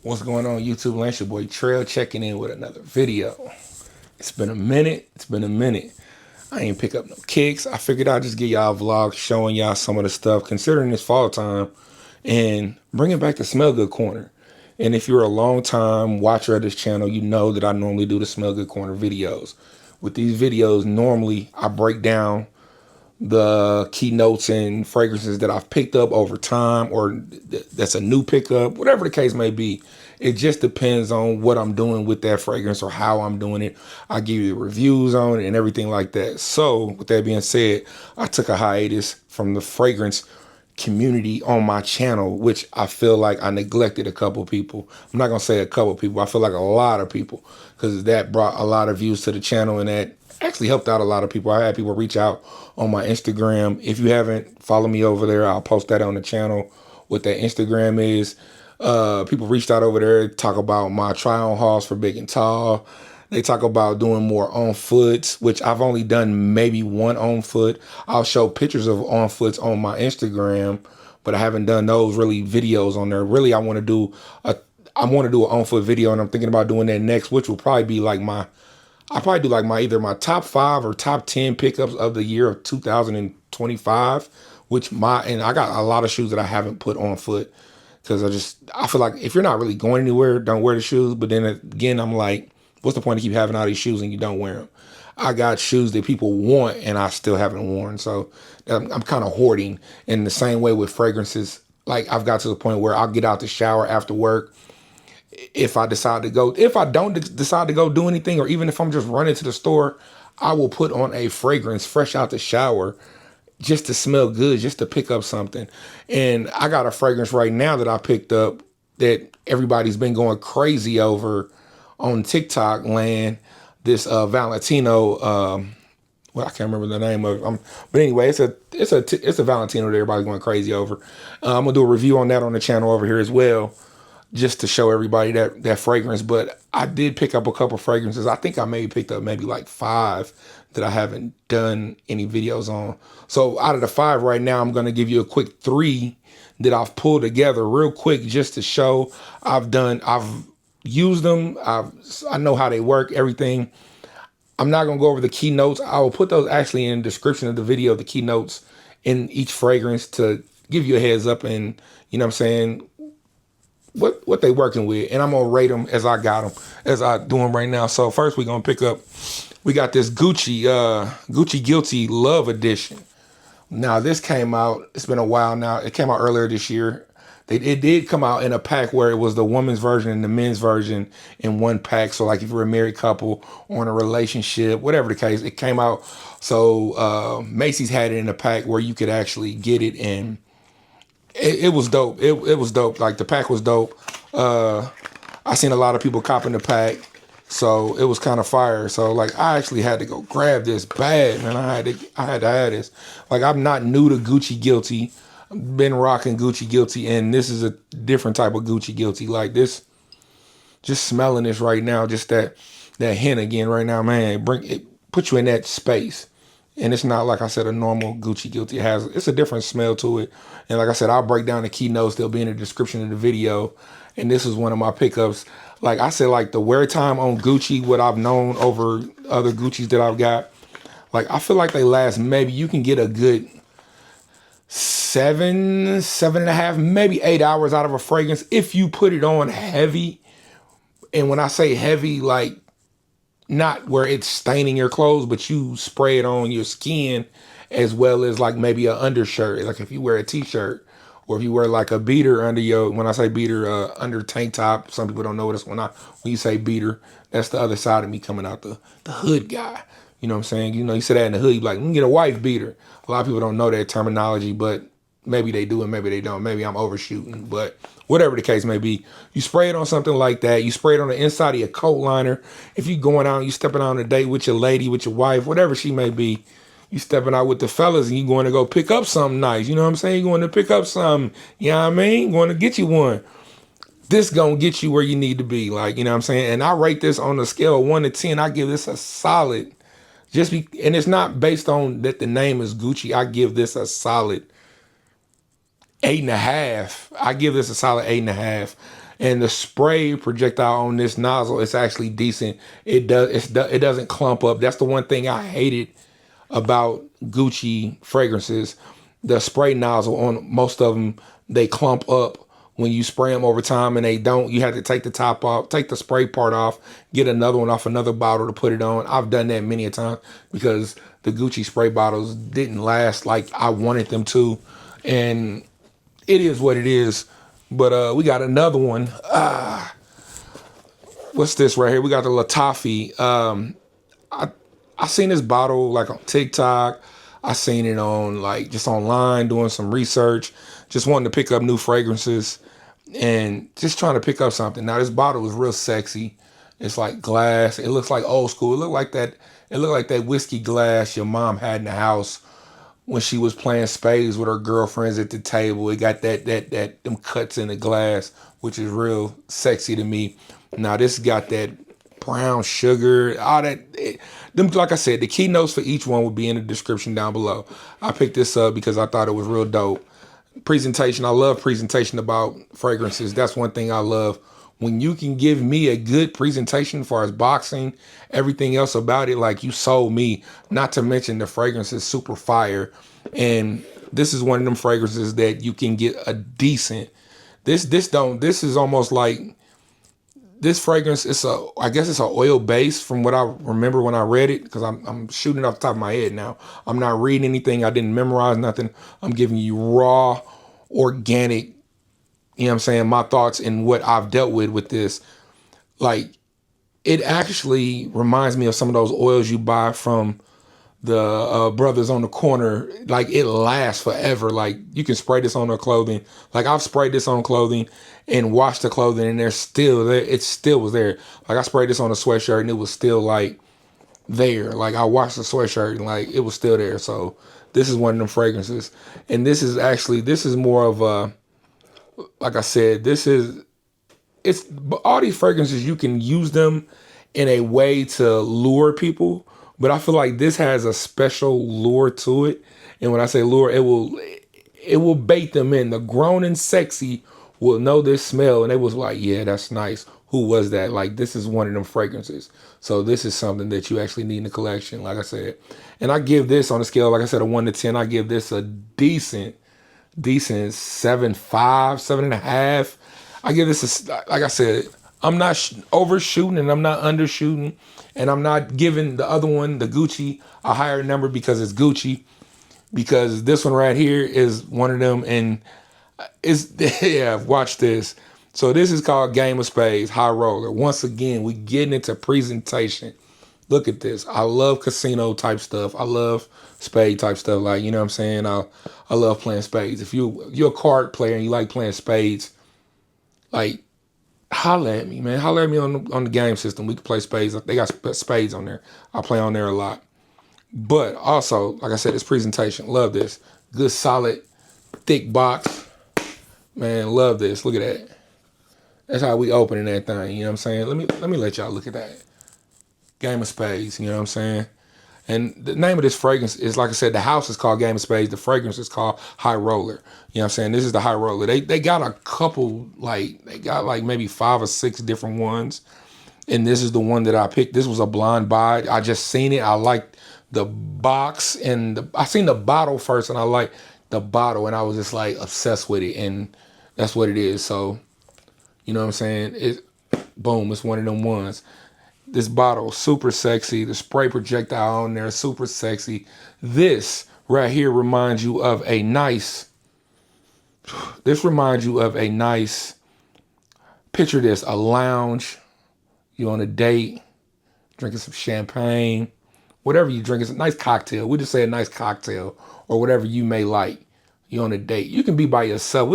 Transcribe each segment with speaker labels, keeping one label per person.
Speaker 1: What's going on, YouTube land? It's your boy Trail checking in with another video. It's been a minute. I ain't pick up no kicks. I figured I'd just get y'all a vlog showing y'all some of the stuff, considering it's fall time, and bringing back the Smell Good Corner. And if you're a long time watcher of this channel, you know that I normally do the Smell Good Corner videos. With these videos, normally I break down the keynotes and fragrances that I've picked up over time, or that's a new pickup, whatever the case may be. It just depends on what I'm doing with that fragrance or how I'm doing it. I give you the reviews on it and everything like that. So with that being said, I took a hiatus from the fragrance community on my channel, which I feel like I neglected a couple people. I'm not gonna say a couple people, I feel like a lot of people, because that brought a lot of views to the channel and that actually helped out a lot of people. I had people reach out on my Instagram. If you haven't followed me over there, I'll post that on the channel, what that Instagram is. People reached out over there to talk about my try-on hauls for big and tall. They talk about doing more on foots, which I've only done maybe one on foot. I'll show pictures of on foots on my Instagram, but I haven't done those really videos on there. Really, I want to do an on foot video, and I'm thinking about doing that next, which will probably be like I'll probably do like either my top 5 or top 10 pickups of the year of 2025, and I got a lot of shoes that I haven't put on foot, because I feel like if you're not really going anywhere, don't wear the shoes. But then again, I'm like, what's the point of keep having all these shoes and you don't wear them? I got shoes that people want and I still haven't worn. So I'm kind of hoarding. In the same way with fragrances, like I've got to the point where I'll get out the shower after work. If I don't decide to go do anything, or even if I'm just running to the store, I will put on a fragrance fresh out the shower just to smell good, just to pick up something. And I got a fragrance right now that I picked up that everybody's been going crazy over on TikTok land. This Valentino, well, I can't remember the name of it. But anyway, it's a Valentino that everybody's going crazy over. I'm gonna do a review on that on the channel over here as well, just to show everybody that fragrance. But I did pick up a couple fragrances. I think I picked up maybe like 5 that I haven't done any videos on. So out of the 5 right now, I'm going to give you a quick 3 that I've pulled together real quick, just to show I've used them. I know how they work, everything. I'm not going to go over the keynotes. I will put those actually in the description of the video, the keynotes in each fragrance, to give you a heads up, and you know what I'm saying, what they working with, and I'm gonna rate them as I got them, as I do them right now. So first we got this Gucci Guilty Love Edition. Now this came out, it's been a while now. It came out earlier this year. It did come out in a pack where it was the woman's version and the men's version in one pack. So like if you're a married couple or in a relationship, whatever the case, it came out. So Macy's had it in a pack where you could actually get it, and it was dope. It was dope. Like the pack was dope. I seen a lot of people copping the pack, so it was kind of fire. So like I actually had to go grab this bad, man. I had to have this. Like I'm not new to Gucci Guilty. I've been rocking Gucci Guilty, and this is a different type of Gucci Guilty. Like this, just smelling this right now, just that hint again right now, man. It puts you in that space. And it's not, like I said, a normal Gucci Guilty. It's a different smell to it. And like I said, I'll break down the keynotes. They'll be in the description of the video. And this is one of my pickups. Like I said, like the wear time on Gucci, what I've known over other Guccis that I've got, like I feel like they last, maybe you can get a good 7.5, maybe 8 hours out of a fragrance if you put it on heavy. And when I say heavy, like not where it's staining your clothes, but you spray it on your skin, as well as like maybe an undershirt. Like if you wear a t-shirt, or if you wear like a beater under your, when I say beater, under tank top. Some people don't know this when you say beater, that's the other side of me coming out, the hood guy. You know what I'm saying? You know, you say that in the hood, you be like, get a wife beater. A lot of people don't know that terminology, but maybe they do and maybe they don't. Maybe I'm overshooting, but whatever the case may be, you spray it on something like that. You spray it on the inside of your coat liner. If you going out, you stepping out on a date with your lady, with your wife, whatever she may be, you stepping out with the fellas and you going to go pick up something nice. You know what I'm saying? You going to pick up something, you know what I mean? Going to get you one. This gonna get you where you need to be, like, you know what I'm saying? And I rate this on a scale of 1 to 10. I give this a solid, and it's not based on that the name is Gucci. I give this a solid 8.5. I give this a solid 8.5. And the spray projectile on this nozzle is actually decent. It doesn't clump up. That's the one thing I hated about Gucci fragrances. The spray nozzle on most of them, they clump up when you spray them over time, and they don't. You have to take the top off, take the spray part off, get another one off another bottle to put it on. I've done that many a time because the Gucci spray bottles didn't last like I wanted them to, and it is what it is. But we got another one. What's this right here? We got the Lattafa. I seen this bottle like on TikTok. I seen it on like just online doing some research, just wanting to pick up new fragrances and just trying to pick up something. Now this bottle is real sexy. It's like glass. It looks like old school. It looked like that. It looked like that whiskey glass your mom had in the house when she was playing spades with her girlfriends at the table. It got that them cuts in the glass, which is real sexy to me. Now this got that brown sugar, all that. Them, like I said, the keynotes for each one will be in the description down below. I picked this up because I thought it was real dope. Presentation, I love presentation about fragrances. That's one thing I love. When you can give me a good presentation as far as boxing, everything else about it, like you sold me. Not to mention the fragrance is super fire. And this is one of them fragrances that you can get a decent. This is almost like, this fragrance, I guess it's an oil base from what I remember when I read it, because I'm shooting off the top of my head now. I'm not reading anything. I didn't memorize nothing. I'm giving you raw, organic, you know what I'm saying, my thoughts and what I've dealt with this. Like, it actually reminds me of some of those oils you buy from the brothers on the corner. Like, it lasts forever. Like, you can spray this on their clothing. Like, I've sprayed this on clothing and washed the clothing, and they're still there. It still was there. Like, I sprayed this on a sweatshirt and it was still like there. Like, I washed the sweatshirt and like it was still there. So this is one of them fragrances. And this is more of a, like I said, it's all these fragrances, you can use them in a way to lure people, but I feel like this has a special lure to it. And when I say lure, it will bait them in. The grown and sexy will know this smell, and they was like, yeah, that's nice. Who was that? Like, this is one of them fragrances. So this is something that you actually need in the collection, like I said. And I give this on a scale, like I said, a 1 to 10. I give this a decent 7.5, 7.5. I give this like I said, I'm not overshooting and I'm not undershooting, and I'm not giving the other one, the Gucci, a higher number because it's Gucci. Because this one right here is one of them, and it's, yeah, watch this. So this is called Game of Spades, High Roller. Once again, we getting into presentation. Look at this. I love casino type stuff. I love spade type stuff. Like, you know what I'm saying? I love playing spades. If you're a card player and you like playing spades, like, holla at me, man. Holla at me on the game system. We can play spades. They got spades on there. I play on there a lot. But also, like I said, this presentation. Love this. Good, solid, thick box. Man, love this. Look at that. That's how we opening that thing. You know what I'm saying? Let me let y'all look at that. Game of Spades. You know what I'm saying? And the name of this fragrance is, like I said, the house is called Game of Spades. The fragrance is called High Roller. You know what I'm saying? This is the High Roller. They got a couple, like, they got like maybe 5 or 6 different ones. And this is the one that I picked. This was a blind buy. I just seen it. I liked the box, and I seen the bottle first, and I liked the bottle, and I was just like obsessed with it. And that's what it is. So, you know what I'm saying? Boom, it's one of them ones. This bottle, super sexy. The spray projectile on there, super sexy. This right here reminds you of a nice, picture this, a lounge. You on a date, drinking some champagne, whatever you drink. It's a nice cocktail. We just say a nice cocktail or whatever you may like. You on a date. You can be by yourself.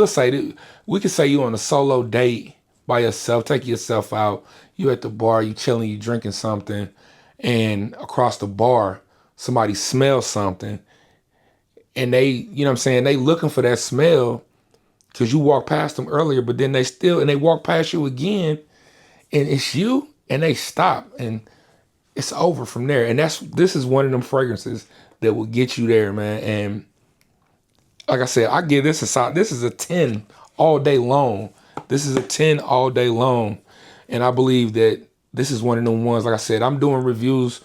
Speaker 1: We can say you on a solo date by yourself. Take yourself out. You at the bar, you chilling, you drinking something, and across the bar, somebody smells something, and they, you know what I'm saying, they looking for that smell because you walked past them earlier, but then they walk past you again, and it's you, and they stop, and it's over from there. And this is one of them fragrances that will get you there, man. And like I said, I give this this is a 10 all day long. This is a 10 all day long. And I believe that this is one of them ones, like I said, I'm doing reviews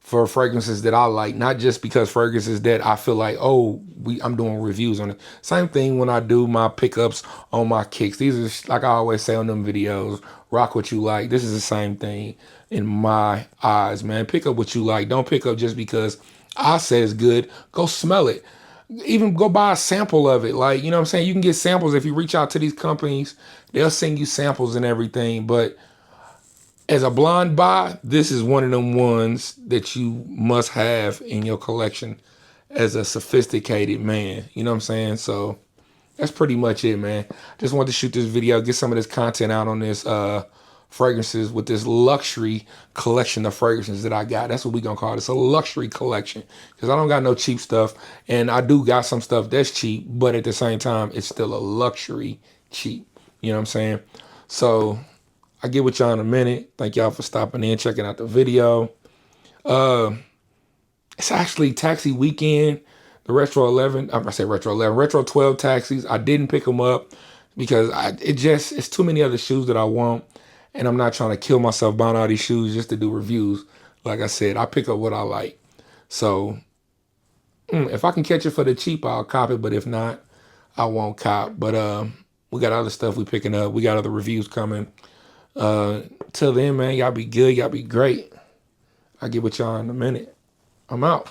Speaker 1: for fragrances that I like, not just because fragrances that I feel like, oh, I'm doing reviews on it. Same thing when I do my pickups on my kicks. These are, like I always say on them videos, rock what you like. This is the same thing in my eyes, man. Pick up what you like. Don't pick up just because I say it's good. Go smell it. Even go buy a sample of it. Like, you know what I'm saying? You can get samples if you reach out to these companies. They'll send you samples and everything. But as a blind buy, this is one of them ones that you must have in your collection as a sophisticated man. You know what I'm saying? So that's pretty much it, man. Just wanted to shoot this video, get some of this content out on this fragrances with this luxury collection of fragrances that I got. That's what we gonna call it. It's a luxury collection because I don't got no cheap stuff, and I do got some stuff that's cheap, but at the same time, it's still a luxury cheap. You know what I'm saying? So I'll get with y'all in a minute. Thank y'all for stopping in, checking out the video. It's actually taxi weekend. The Retro 11, I say Retro 11, Retro 12 taxis. I didn't pick them up because it's too many other shoes that I want. And I'm not trying to kill myself buying all these shoes just to do reviews. Like I said, I pick up what I like. So if I can catch it for the cheap, I'll cop it. But if not, I won't cop. But we got other stuff we picking up. We got other reviews coming. Till then, man, y'all be good. Y'all be great. I'll get with y'all in a minute. I'm out.